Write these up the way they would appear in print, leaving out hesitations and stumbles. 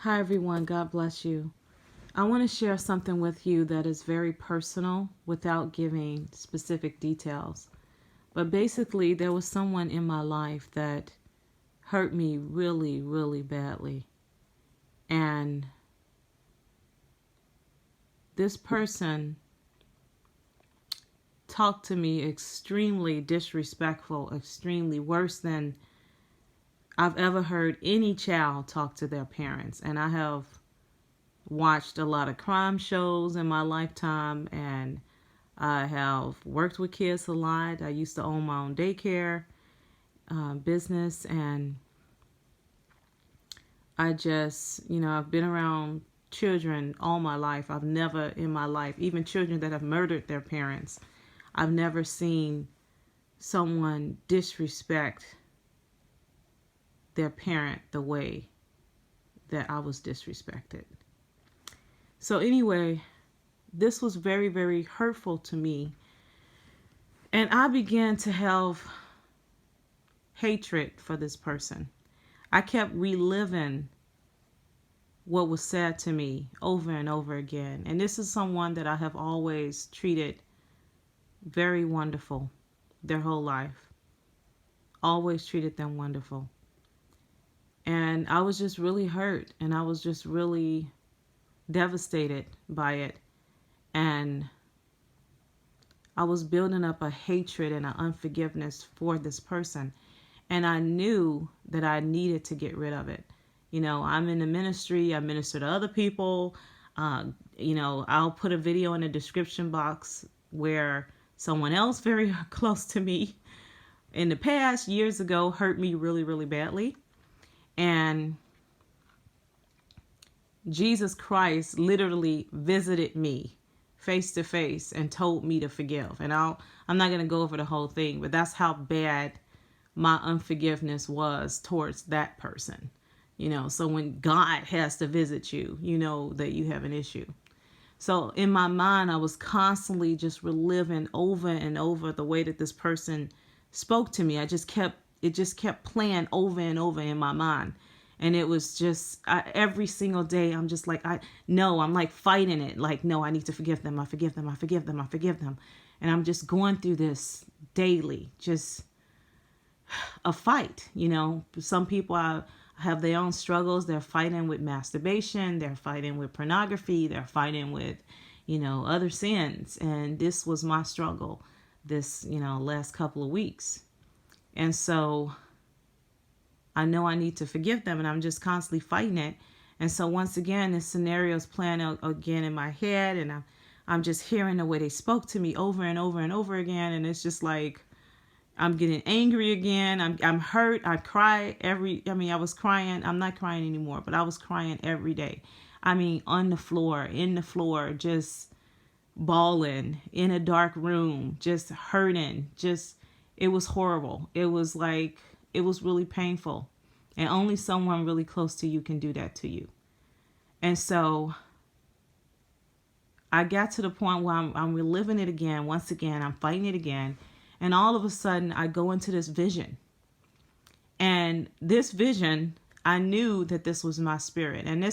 Hi, everyone. God bless you. I want to share something with you that is very personal without giving specific details. But basically, there was someone in my life that hurt me really, really badly. And this person talked to me extremely disrespectful, extremely worse than I've ever heard any child talk to their parents. And I have watched a lot of crime shows in my lifetime, and I have worked with kids a lot. I used to own my own daycare business, and I've been around children all my life. I've never in my life, even children that have murdered their parents, I've never seen someone disrespect their parent the way that I was disrespected. So anyway, this was very, very hurtful to me. And I began to have hatred for this person. I kept reliving what was said to me over and over again. And this is someone that I have always treated very wonderful their whole life. Always treated them wonderful. And I was just really hurt, and I was just really devastated by it. And I was building up a hatred and an unforgiveness for this person. And I knew that I needed to get rid of it. I'm in the ministry. I minister to other people. I'll put a video in the description box where someone else very close to me in the past, years ago, hurt me really, really badly. And Jesus Christ literally visited me face to face and told me to forgive. And I'm not going to go over the whole thing, but that's how bad my unforgiveness was towards that person. So when God has to visit you, you know that you have an issue. So in my mind, I was constantly just reliving over and over the way that this person spoke to me. It just kept playing over and over in my mind. And it was just every single day, I'm just like, I'm like fighting it. Like, no, I need to forgive them. I forgive them. I forgive them. I forgive them. And I'm just going through this daily, just a fight. Some people have their own struggles. They're fighting with masturbation. They're fighting with pornography. They're fighting with, other sins. And this was my struggle this, last couple of weeks. And so I know I need to forgive them, and I'm just constantly fighting it. And so once again, this scenario is playing out again in my head, and I'm just hearing the way they spoke to me over and over and over again. And it's just like, I'm getting angry again. I'm hurt. I cry I was crying. I'm not crying anymore, but I was crying every day. On the floor, in the floor, just bawling in a dark room, just hurting. It was horrible. It was really painful. And only someone really close to you can do that to you. And so I got to the point where I'm reliving it again. Once again, I'm fighting it again. And all of a sudden, I go into this vision. And this vision, I knew that this was my spirit. And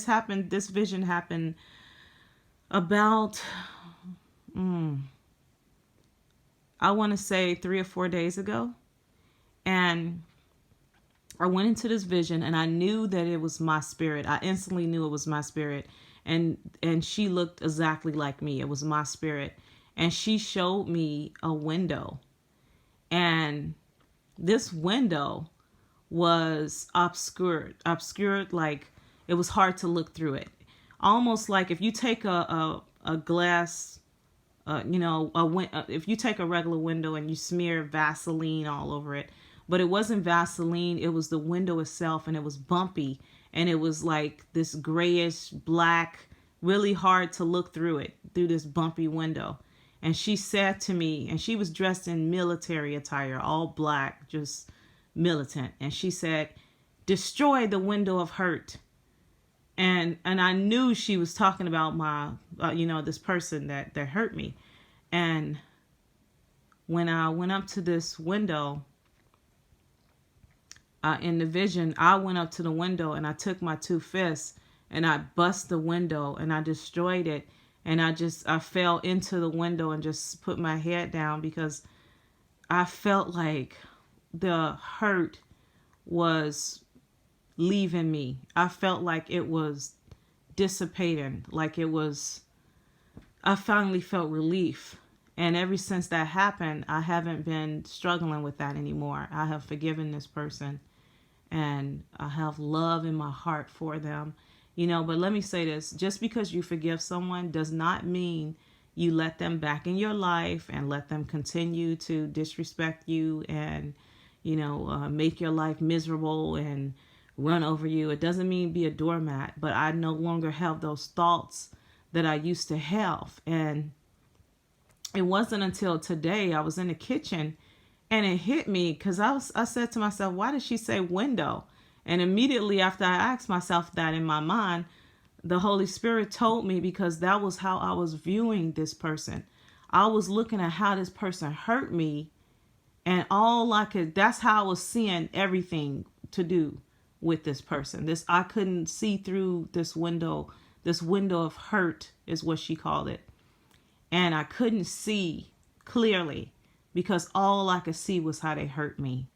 this vision happened about, I want to say 3 or 4 days ago. And I went into this vision, and I knew that it was my spirit. I instantly knew it was my spirit. And she looked exactly like me. It was my spirit. And she showed me a window. And this window was obscured, like it was hard to look through it. Almost like if you take a glass, if you take a regular window and you smear Vaseline all over it, but it wasn't Vaseline, it was the window itself, and it was bumpy, and it was like this grayish black, really hard to look through this bumpy window. And she said to me, and she was dressed in military attire, all black, just militant. And she said, "Destroy the window of hurt." And I knew she was talking about my, this person that hurt me. And when I went up to this window, in the vision, I went up to the window and I took my 2 fists and I bust the window and I destroyed it. And I fell into the window and just put my head down because I felt like the hurt was leaving me. I felt like it was dissipating, I finally felt relief. And ever since that happened, I haven't been struggling with that anymore. I have forgiven this person and I have love in my heart for them. But let me say this, just because you forgive someone does not mean you let them back in your life and let them continue to disrespect you and, make your life miserable and run over you. It doesn't mean be a doormat, but I no longer have those thoughts that I used to have. And it wasn't until today I was in the kitchen and it hit me because I said to myself, why did she say window? And immediately after I asked myself that in my mind, the Holy Spirit told me, because that was how I was viewing this person. I was looking at how this person hurt me, and that's how I was seeing everything to do with this person. I couldn't see through this window of hurt is what she called it. And I couldn't see clearly because all I could see was how they hurt me.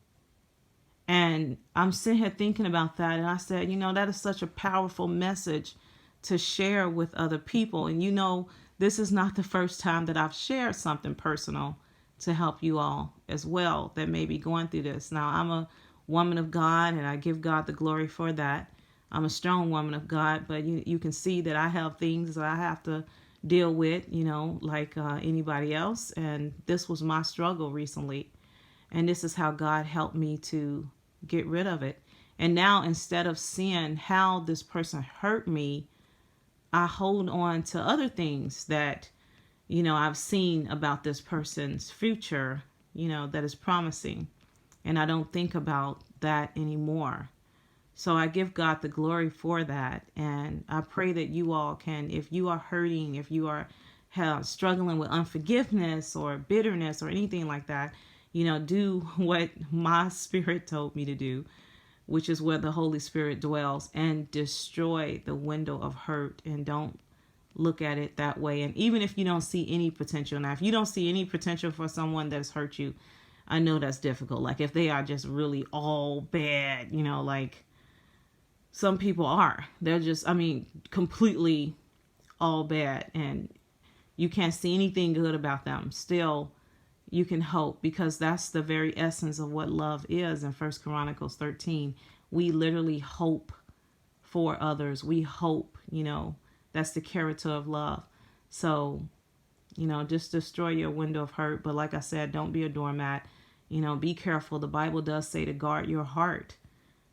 And I'm sitting here thinking about that, and I said, that is such a powerful message to share with other people. And this is not the first time that I've shared something personal to help you all as well that may be going through this. Now, I'm a woman of God, and I give God the glory for that. I'm a strong woman of God, but you can see that I have things that I have to deal with, like anybody else. And this was my struggle recently. And this is how God helped me to get rid of it. And now, instead of seeing how this person hurt me, I hold on to other things that, I've seen about this person's future, that is promising. And I don't think about that anymore. So I give God the glory for that. And I pray that you all can, if you are hurting, if you are struggling with unforgiveness or bitterness or anything like that, do what my spirit told me to do, which is where the Holy Spirit dwells, and destroy the window of hurt, and don't look at it that way. And even if you don't see any potential, now, if you don't see any potential for someone that's hurt you, I know that's difficult. Like if they are just really all bad, like some people are, they're just, completely all bad, and you can't see anything good about them. Still, you can hope, because that's the very essence of what love is. In 1 Chronicles 13, we literally hope for others. We hope, that's the character of love. So, just destroy your window of hurt. But like I said, don't be a doormat. Be careful. The Bible does say to guard your heart.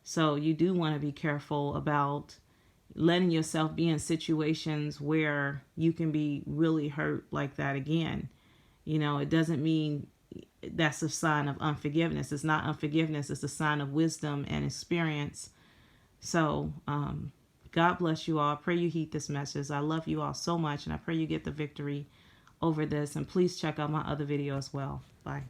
So you do want to be careful about letting yourself be in situations where you can be really hurt like that again. It doesn't mean that's a sign of unforgiveness. It's not unforgiveness. It's a sign of wisdom and experience. So, God bless you all. I pray you heed this message. I love you all so much, and I pray you get the victory over this. And please check out my other video as well. Bye.